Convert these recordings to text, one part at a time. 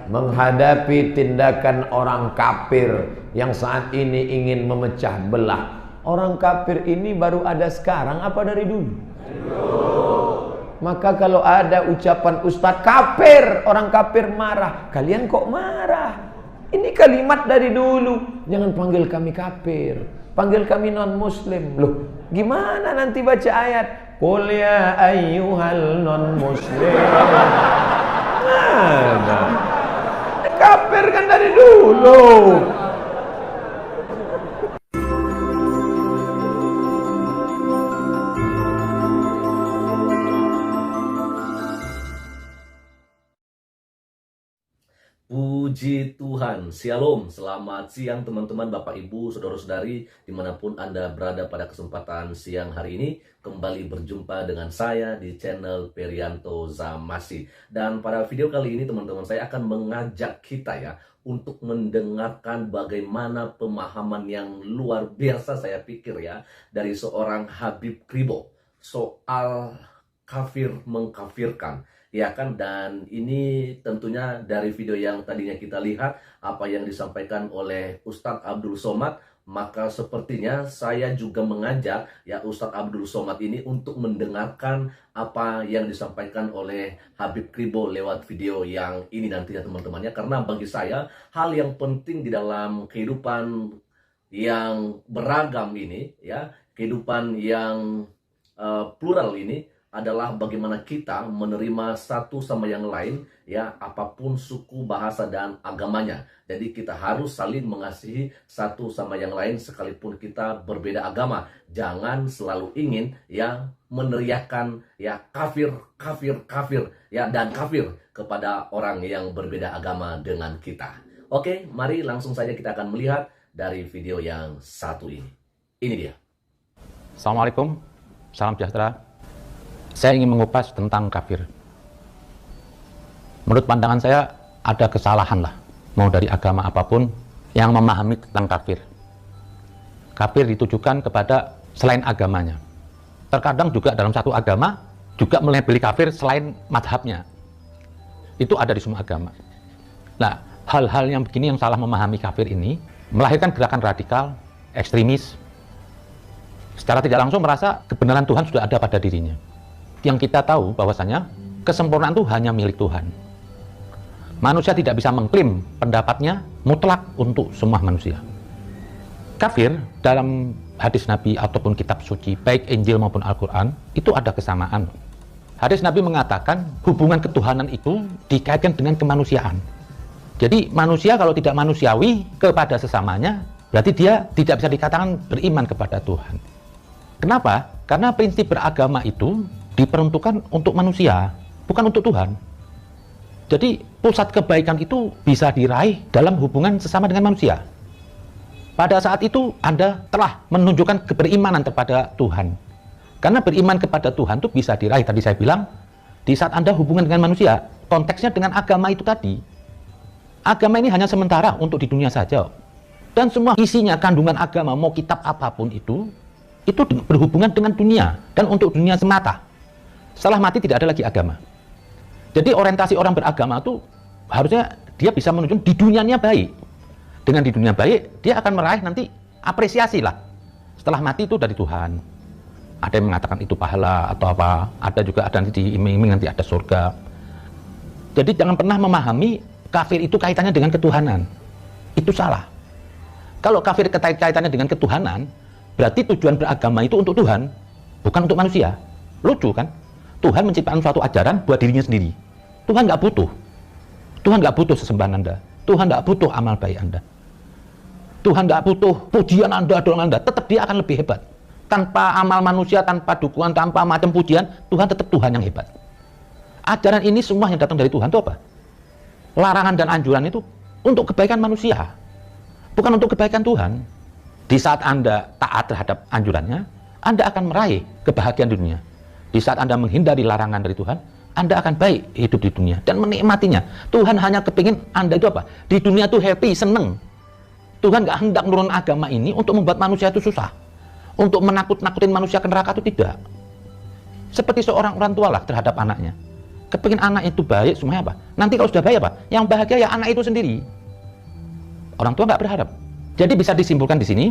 menghadapi tindakan orang kafir yang saat ini ingin memecah belah. Orang kafir ini baru ada sekarang apa dari dulu? Maka kalau ada ucapan ustadz kafir, orang kafir marah. Kalian kok marah? Ini kalimat dari dulu. Jangan panggil kami kafir, panggil kami non muslim. Loh, gimana nanti baca ayat qul ya ayyuhal non muslim? Mana? Kafir kan dari dulu. Puji Tuhan, Shalom, selamat siang teman-teman, Bapak Ibu, Saudara-saudari, dimanapun Anda berada pada kesempatan siang hari ini. Kembali berjumpa dengan saya di channel Perianto Zamasi. Dan pada video kali ini teman-teman, saya akan mengajak kita ya untuk mendengarkan bagaimana pemahaman yang luar biasa saya pikir ya dari seorang Habib Kribo soal kafir mengkafirkan. Ya kan, dan ini tentunya dari video yang tadinya kita lihat apa yang disampaikan oleh Ustadz Abdul Somad, maka sepertinya saya juga mengajak ya Ustadz Abdul Somad ini untuk mendengarkan apa yang disampaikan oleh Habib Kribo lewat video yang ini nantinya teman-temannya, karena bagi saya hal yang penting di dalam kehidupan yang beragam ini ya, kehidupan yang plural ini adalah bagaimana kita menerima satu sama yang lain ya, apapun suku, bahasa, dan agamanya. Jadi kita harus saling mengasihi satu sama yang lain sekalipun kita berbeda agama. Jangan selalu ingin ya meneriakkan ya kafir, kafir, kafir ya, dan kafir kepada orang yang berbeda agama dengan kita. Oke, mari langsung saja kita akan melihat dari video yang satu ini. Ini dia. Assalamualaikum, salam sejahtera. Saya ingin mengupas tentang kafir. Menurut pandangan saya, ada kesalahan lah, mau dari agama apapun, yang memahami tentang kafir. Kafir ditujukan kepada selain agamanya. Terkadang juga dalam satu agama, juga melabeli kafir selain madhabnya. Itu ada di semua agama. Nah, hal-hal yang begini yang salah memahami kafir ini, melahirkan gerakan radikal, ekstremis, secara tidak langsung merasa kebenaran Tuhan sudah ada pada dirinya. Yang kita tahu bahwasanya kesempurnaan itu hanya milik Tuhan. Manusia tidak bisa mengklaim pendapatnya mutlak untuk semua manusia. Kafir dalam hadis Nabi ataupun kitab suci, baik Injil maupun Al-Quran, itu ada kesamaan. Hadis Nabi mengatakan hubungan ketuhanan itu dikaitkan dengan kemanusiaan. Jadi manusia kalau tidak manusiawi kepada sesamanya, berarti dia tidak bisa dikatakan beriman kepada Tuhan. Kenapa? Karena prinsip beragama itu diperuntukkan untuk manusia, bukan untuk Tuhan. Jadi pusat kebaikan itu bisa diraih dalam hubungan sesama dengan manusia. Pada saat itu Anda telah menunjukkan keberimanan kepada Tuhan. Karena beriman kepada Tuhan itu bisa diraih, tadi saya bilang, di saat Anda hubungan dengan manusia, konteksnya dengan agama itu tadi. Agama ini hanya sementara untuk di dunia saja. Dan semua isinya kandungan agama, mau kitab apapun itu berhubungan dengan dunia dan untuk dunia semata. Setelah mati tidak ada lagi agama. Jadi orientasi orang beragama itu harusnya dia bisa menunjukkan di dunianya baik. Dengan di dunia baik, dia akan meraih nanti apresiasi lah. Setelah mati itu dari Tuhan. Ada yang mengatakan itu pahala atau apa. Ada juga ada nanti diiming-iming nanti ada surga. Jadi jangan pernah memahami kafir itu kaitannya dengan ketuhanan. Itu salah. Kalau kafir kaitannya dengan ketuhanan, berarti tujuan beragama itu untuk Tuhan, bukan untuk manusia. Lucu kan? Tuhan menciptakan suatu ajaran buat dirinya sendiri. Tuhan nggak butuh. Tuhan nggak butuh sesembahan Anda. Tuhan nggak butuh amal baik Anda. Tuhan nggak butuh pujian Anda, dorongan Anda. Tetap dia akan lebih hebat. Tanpa amal manusia, tanpa dukungan, tanpa macam pujian, Tuhan tetap Tuhan yang hebat. Ajaran ini semua yang datang dari Tuhan itu apa? Larangan dan anjuran itu untuk kebaikan manusia, bukan untuk kebaikan Tuhan. Di saat Anda taat terhadap anjurannya, Anda akan meraih kebahagiaan di dunia. Di saat Anda menghindari larangan dari Tuhan, Anda akan baik hidup di dunia dan menikmatinya. Tuhan hanya kepingin Anda itu apa? Di dunia itu happy, seneng. Tuhan nggak hendak menurunkan agama ini untuk membuat manusia itu susah, untuk menakut-nakutin manusia ke neraka, itu tidak. Seperti seorang orang tua lah terhadap anaknya. Kepingin anak itu baik, semuanya apa? Nanti kalau sudah baik apa? Yang bahagia ya anak itu sendiri. Orang tua nggak berharap. Jadi bisa disimpulkan di sini,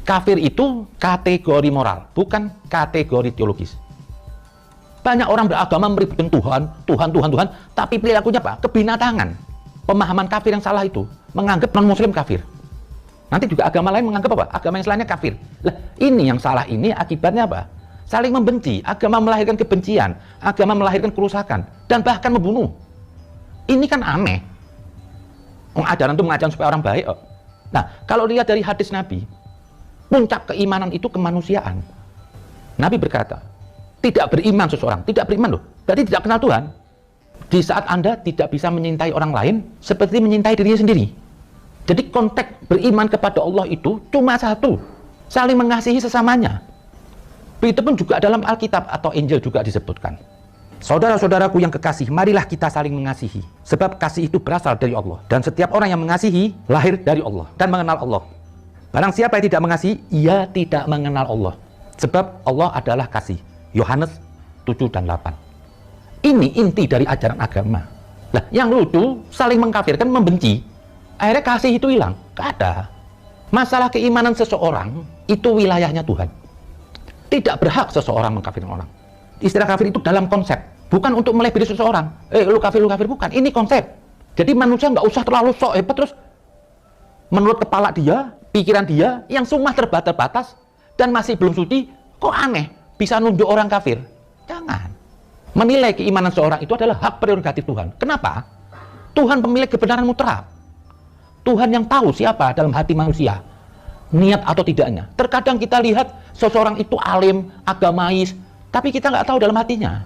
kafir itu kategori moral, bukan kategori teologis. Banyak orang beragama meributkan Tuhan, tapi perilakunya apa? Kebinatangan. Pemahaman kafir yang salah itu menganggap non-muslim kafir. Nanti juga agama lain menganggap apa? Agama yang selainnya kafir. Lah, ini yang salah ini akibatnya apa? Saling membenci. Agama melahirkan kebencian, agama melahirkan kerusakan, dan bahkan membunuh. Ini kan aneh. Ajaran itu mengajarkan supaya orang baik. Nah, kalau lihat dari hadis Nabi, puncak keimanan itu kemanusiaan. Nabi berkata, tidak beriman seseorang, tidak beriman loh, berarti tidak kenal Tuhan. Di saat Anda tidak bisa menyintai orang lain seperti menyintai dirinya sendiri. Jadi konteks beriman kepada Allah itu cuma satu, saling mengasihi sesamanya. Begitu pun juga dalam Alkitab atau Injil juga disebutkan. Saudara-saudaraku yang kekasih, marilah kita saling mengasihi. Sebab kasih itu berasal dari Allah. Dan setiap orang yang mengasihi lahir dari Allah dan mengenal Allah. Barang siapa yang tidak mengasihi, ia tidak mengenal Allah. Sebab Allah adalah kasih. Yohanes 7 dan 8. Ini inti dari ajaran agama. Lah, yang lucu, saling mengkafirkan, membenci. Akhirnya kasih itu hilang. Gak ada. Masalah keimanan seseorang, itu wilayahnya Tuhan. Tidak berhak seseorang mengkafirkan orang. Istilah kafir itu dalam konsep. Bukan untuk melebeli seseorang. Lu kafir, bukan. Ini konsep. Jadi manusia nggak usah terlalu sok hebat, terus menurut kepala dia, pikiran dia, yang semua terbatas, dan masih belum suci, kok aneh, bisa nunjuk orang kafir? Jangan. Menilai keimanan seorang itu adalah hak prerogatif Tuhan. Kenapa? Tuhan pemilik kebenaran mutlak. Tuhan yang tahu siapa dalam hati manusia, niat atau tidaknya. Terkadang kita lihat seseorang itu alim, agamais, tapi kita nggak tahu dalam hatinya.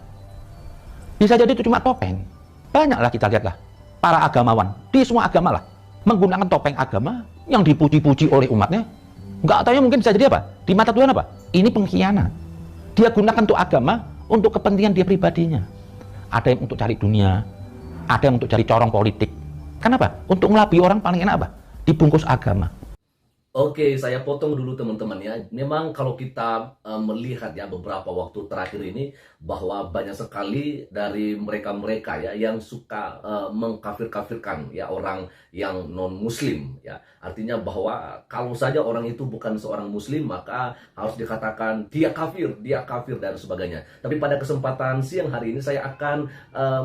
Bisa jadi itu cuma topeng. Banyaklah kita lihatlah para agamawan di semua agama lah menggunakan topeng agama yang dipuji-puji oleh umatnya. Nggak tahu, mungkin bisa jadi apa? Di mata Tuhan apa? Ini pengkhianat. Dia gunakan untuk agama untuk kepentingan dia pribadinya. Ada yang untuk cari dunia, ada yang untuk cari corong politik. Kenapa? Untuk ngelabui orang paling enak apa? Dibungkus agama. Oke, saya potong dulu teman-teman ya. Memang kalau kita melihat ya beberapa waktu terakhir ini bahwa banyak sekali dari mereka-mereka ya yang suka mengkafir-kafirkan ya orang yang non-muslim ya. Artinya bahwa kalau saja orang itu bukan seorang muslim maka harus dikatakan dia kafir dan sebagainya. Tapi pada kesempatan siang hari ini saya akan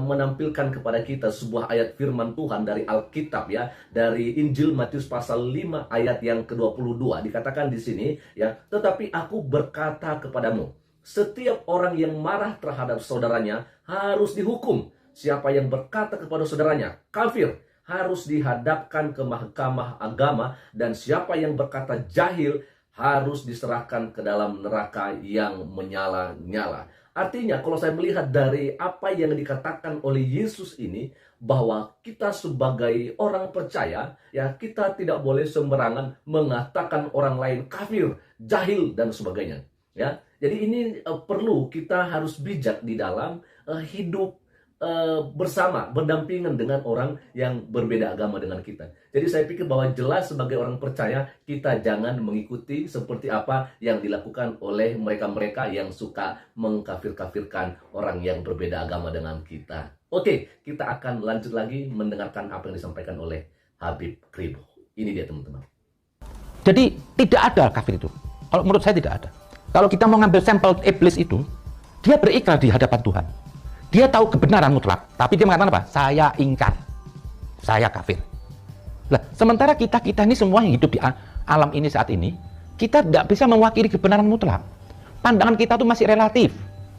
menampilkan kepada kita sebuah ayat firman Tuhan dari Alkitab ya, dari Injil Matius pasal 5 ayat yang ke-22. Dikatakan di sini ya, tetapi aku berkata kepadamu, setiap orang yang marah terhadap saudaranya harus dihukum. Siapa yang berkata kepada saudaranya kafir harus dihadapkan ke mahkamah agama, dan siapa yang berkata jahil harus diserahkan ke dalam neraka yang menyala-nyala. Artinya kalau saya melihat dari apa yang dikatakan oleh Yesus ini, bahwa kita sebagai orang percaya ya, kita tidak boleh sembarangan mengatakan orang lain kafir, jahil dan sebagainya ya. Jadi ini perlu kita harus bijak di dalam hidup bersama, berdampingan dengan orang yang berbeda agama dengan kita. Jadi saya pikir bahwa jelas sebagai orang percaya kita jangan mengikuti seperti apa yang dilakukan oleh mereka-mereka yang suka mengkafir-kafirkan orang yang berbeda agama dengan kita. Oke, kita akan lanjut lagi mendengarkan apa yang disampaikan oleh Habib Kribo. Ini dia teman-teman. Jadi tidak ada kafir itu. Kalau menurut saya tidak ada. Kalau kita mau ngambil sampel iblis itu, dia berikrar di hadapan Tuhan. Dia tahu kebenaran mutlak, tapi dia mengatakan apa? Saya ingkar, saya kafir. Lah, sementara kita ini semua yang hidup di alam ini saat ini, kita tidak bisa mewakili kebenaran mutlak. Pandangan kita tuh masih relatif.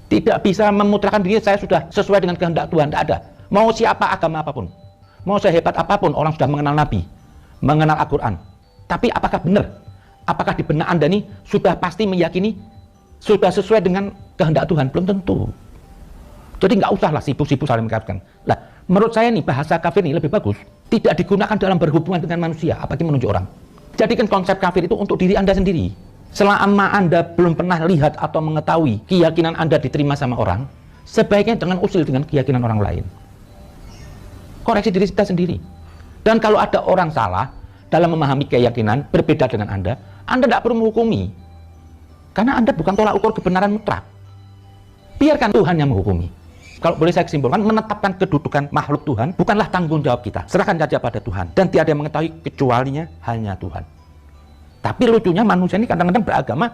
Tidak bisa memutlakkan diri saya sudah sesuai dengan kehendak Tuhan. Tidak ada. Mau siapa agama apapun, mau sehebat apapun orang sudah mengenal Nabi, mengenal Al-Quran. Tapi apakah benar? Apakah di benak Anda ini sudah pasti meyakini sudah sesuai dengan kehendak Tuhan? Belum tentu. Jadi nggak usahlah sibuk-sibuk saling mengkafirkan. Lah, menurut saya nih bahasa kafir ini lebih bagus. Tidak digunakan dalam berhubungan dengan manusia, apalagi menunjuk orang. Jadikan konsep kafir itu untuk diri Anda sendiri. Selama Anda belum pernah lihat atau mengetahui keyakinan Anda diterima sama orang, sebaiknya jangan usil dengan keyakinan orang lain. Koreksi diri kita sendiri. Dan kalau ada orang salah dalam memahami keyakinan berbeda dengan Anda tidak perlu menghukumi. Karena Anda bukan tolak ukur kebenaran mutlak. Biarkan Tuhan yang menghukumi. Kalau boleh saya simpulkan, menetapkan kedudukan makhluk Tuhan bukanlah tanggung jawab kita. Serahkan saja pada Tuhan. Dan tiada yang mengetahui kecualinya hanya Tuhan. Tapi lucunya manusia ini kadang-kadang beragama,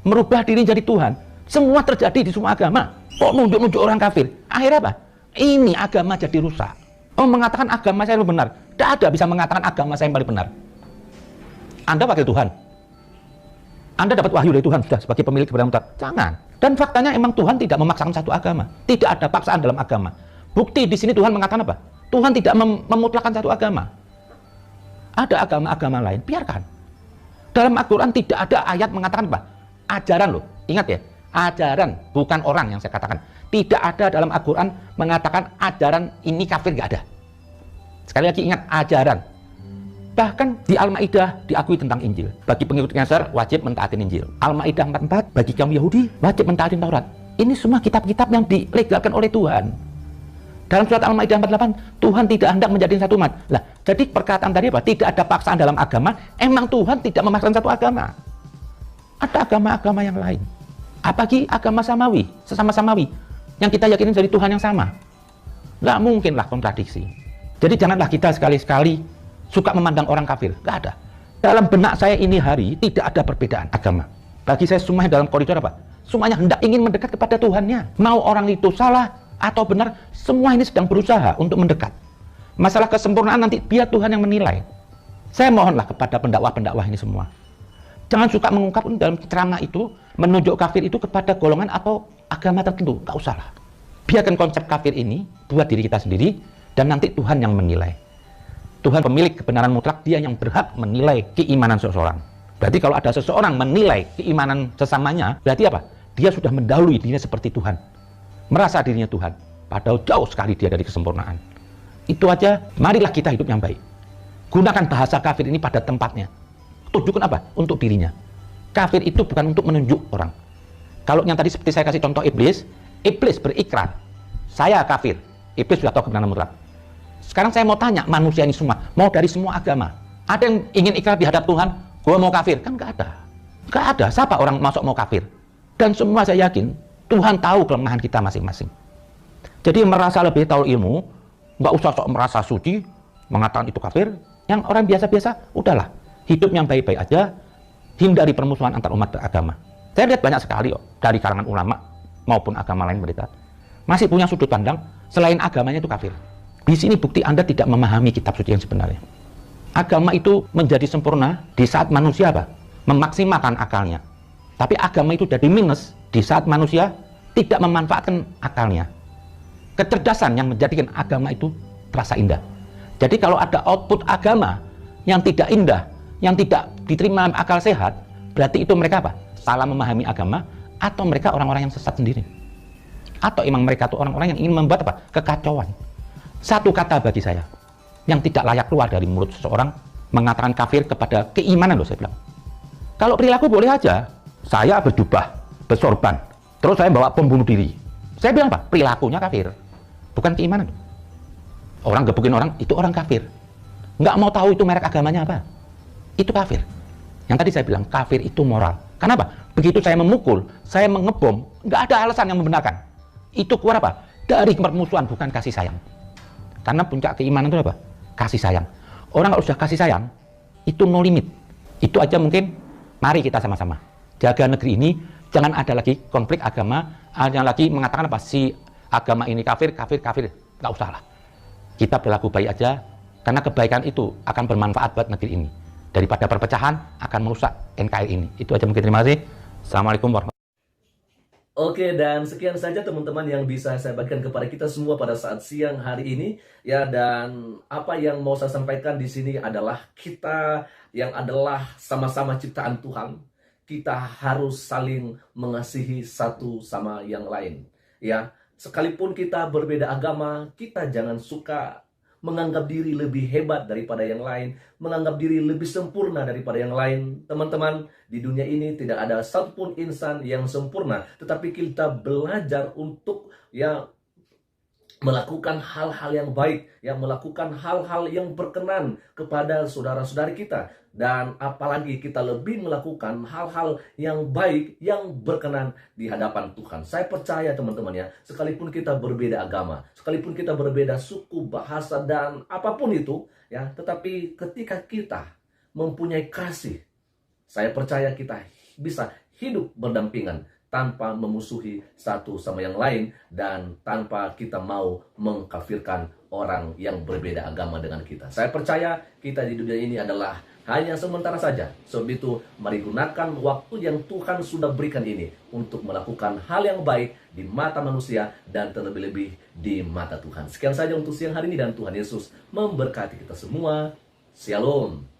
merubah diri jadi Tuhan. Semua terjadi di semua agama. Kok nunjuk-nunjuk orang kafir? Akhirnya apa? Ini agama jadi rusak. Oh, mengatakan agama saya yang benar. Tidak ada bisa mengatakan agama saya yang paling benar. Anda wakil Tuhan. Anda dapat wahyu dari Tuhan sudah sebagai pemilik kebenaran mutlak. Jangan. Dan faktanya emang Tuhan tidak memaksakan satu agama. Tidak ada paksaan dalam agama. Bukti di sini Tuhan mengatakan apa? Tuhan tidak memutlakkan satu agama. Ada agama-agama lain, biarkan. Dalam Al-Quran tidak ada ayat mengatakan apa? Ajaran loh. Ingat ya, ajaran, bukan orang yang saya katakan. Tidak ada dalam Al-Quran mengatakan ajaran ini kafir, nggak ada. Sekali lagi ingat, ajaran. Bahkan di Al-Ma'idah diakui tentang Injil. Bagi pengikut Kaisar wajib mentaati Injil. Al-Ma'idah 44, bagi kaum Yahudi wajib mentaati Taurat. Ini semua kitab-kitab yang dilegalkan oleh Tuhan. Dalam surat Al-Ma'idah 48, Tuhan tidak hendak menjadi satu umat. Lah, jadi perkataan tadi apa? Tidak ada paksaan dalam agama. Emang Tuhan tidak memaksakan satu agama. Ada agama-agama yang lain. Apalagi agama samawi, sesama samawi. Yang kita yakini dari Tuhan yang sama. Nggak mungkinlah kontradiksi. Jadi janganlah kita sekali-sekali suka memandang orang kafir. Nggak ada. Dalam benak saya ini hari tidak ada perbedaan agama. Bagi saya semuanya dalam koridor apa? Semuanya hendak ingin mendekat kepada Tuhannya. Mau orang itu salah atau benar, semua ini sedang berusaha untuk mendekat. Masalah kesempurnaan nanti biar Tuhan yang menilai. Saya mohonlah kepada pendakwah-pendakwah ini semua. Jangan suka mengungkap dalam ceramah itu, menunjuk kafir itu kepada golongan atau agama tertentu. Nggak usah lah. Biarkan konsep kafir ini buat diri kita sendiri, dan nanti Tuhan yang menilai. Tuhan pemilik kebenaran mutlak, dia yang berhak menilai keimanan seseorang. Berarti kalau ada seseorang menilai keimanan sesamanya, berarti apa? Dia sudah mendahului dirinya seperti Tuhan. Merasa dirinya Tuhan. Padahal jauh sekali dia dari kesempurnaan. Itu aja, marilah kita hidup yang baik. Gunakan bahasa kafir ini pada tempatnya. Tunjukkan apa? Untuk dirinya. Kafir itu bukan untuk menunjuk orang. Kalau yang tadi seperti saya kasih contoh iblis, iblis berikrar, saya kafir. Iblis sudah tahu kebenaran mutlak. Sekarang saya mau tanya manusia ini semua, mau dari semua agama. Ada yang ingin ikrar di hadap Tuhan, gue mau kafir? Kan nggak ada. Nggak ada. Siapa orang masuk mau kafir? Dan semua saya yakin, Tuhan tahu kelemahan kita masing-masing. Jadi merasa lebih tahu ilmu, nggak usah sok merasa suci, mengatakan itu kafir. Yang orang biasa-biasa, udahlah. Hidup yang baik-baik aja, hindari permusuhan antar umat beragama. Saya lihat banyak sekali dari kalangan ulama maupun agama lain mereka masih punya sudut pandang, selain agamanya itu kafir. Di sini bukti Anda tidak memahami kitab suci yang sebenarnya. Agama itu menjadi sempurna di saat manusia apa? Memaksimalkan akalnya. Tapi agama itu jadi minus di saat manusia tidak memanfaatkan akalnya. Kecerdasan yang menjadikan agama itu terasa indah. Jadi kalau ada output agama yang tidak indah, yang tidak diterima akal sehat, berarti itu mereka apa? Salah memahami agama, atau mereka orang-orang yang sesat sendiri. Atau emang mereka itu orang-orang yang ingin membuat apa? Kekacauan. Satu kata bagi saya yang tidak layak keluar dari mulut seseorang mengatakan kafir kepada keimanan loh, saya bilang. Kalau perilaku boleh aja, saya berjubah, bersorban, terus saya bawa pembunuh diri. Saya bilang apa? Perilakunya kafir, bukan keimanan. Orang gebukin orang, itu orang kafir. Nggak mau tahu itu merek agamanya apa. Itu kafir. Yang tadi saya bilang, kafir itu moral. Kenapa? Begitu saya memukul, saya mengebom, nggak ada alasan yang membenarkan. Itu keluar apa? Dari permusuhan, bukan kasih sayang. Karena puncak keimanan itu apa? Kasih sayang. Orang kalau sudah kasih sayang, itu no limit. Itu aja mungkin, mari kita sama-sama jaga negeri ini, jangan ada lagi konflik agama, ada lagi mengatakan apa, si agama ini kafir, nggak usah lah. Kita berlaku baik aja, karena kebaikan itu akan bermanfaat buat negeri ini. Daripada perpecahan, akan merusak NKRI ini. Itu aja mungkin, terima kasih. Assalamualaikum warahmatullahi wabarakatuh. Oke, dan sekian saja teman-teman yang bisa saya bagikan kepada kita semua pada saat siang hari ini. Ya, dan apa yang mau saya sampaikan di sini adalah kita yang adalah sama-sama ciptaan Tuhan, kita harus saling mengasihi satu sama yang lain. Ya, sekalipun kita berbeda agama, kita jangan suka menganggap diri lebih hebat daripada yang lain, menganggap diri lebih sempurna daripada yang lain. Teman-teman, di dunia ini tidak ada satupun insan yang sempurna, tetapi kita belajar untuk melakukan hal-hal yang baik, yang melakukan hal-hal yang berkenan kepada saudara-saudari kita, dan apalagi kita lebih melakukan hal-hal yang baik, yang berkenan di hadapan Tuhan. Saya percaya teman-teman ya, sekalipun kita berbeda agama, sekalipun kita berbeda suku, bahasa, dan apapun itu ya, tetapi ketika kita mempunyai kasih, saya percaya kita bisa hidup berdampingan tanpa memusuhi satu sama yang lain, dan tanpa kita mau mengkafirkan orang yang berbeda agama dengan kita. Saya percaya kita di dunia ini adalah hanya sementara saja. Sebab itu, mari gunakan waktu yang Tuhan sudah berikan ini untuk melakukan hal yang baik di mata manusia dan terlebih-lebih di mata Tuhan. Sekian saja untuk siang hari ini, dan Tuhan Yesus memberkati kita semua. Shalom.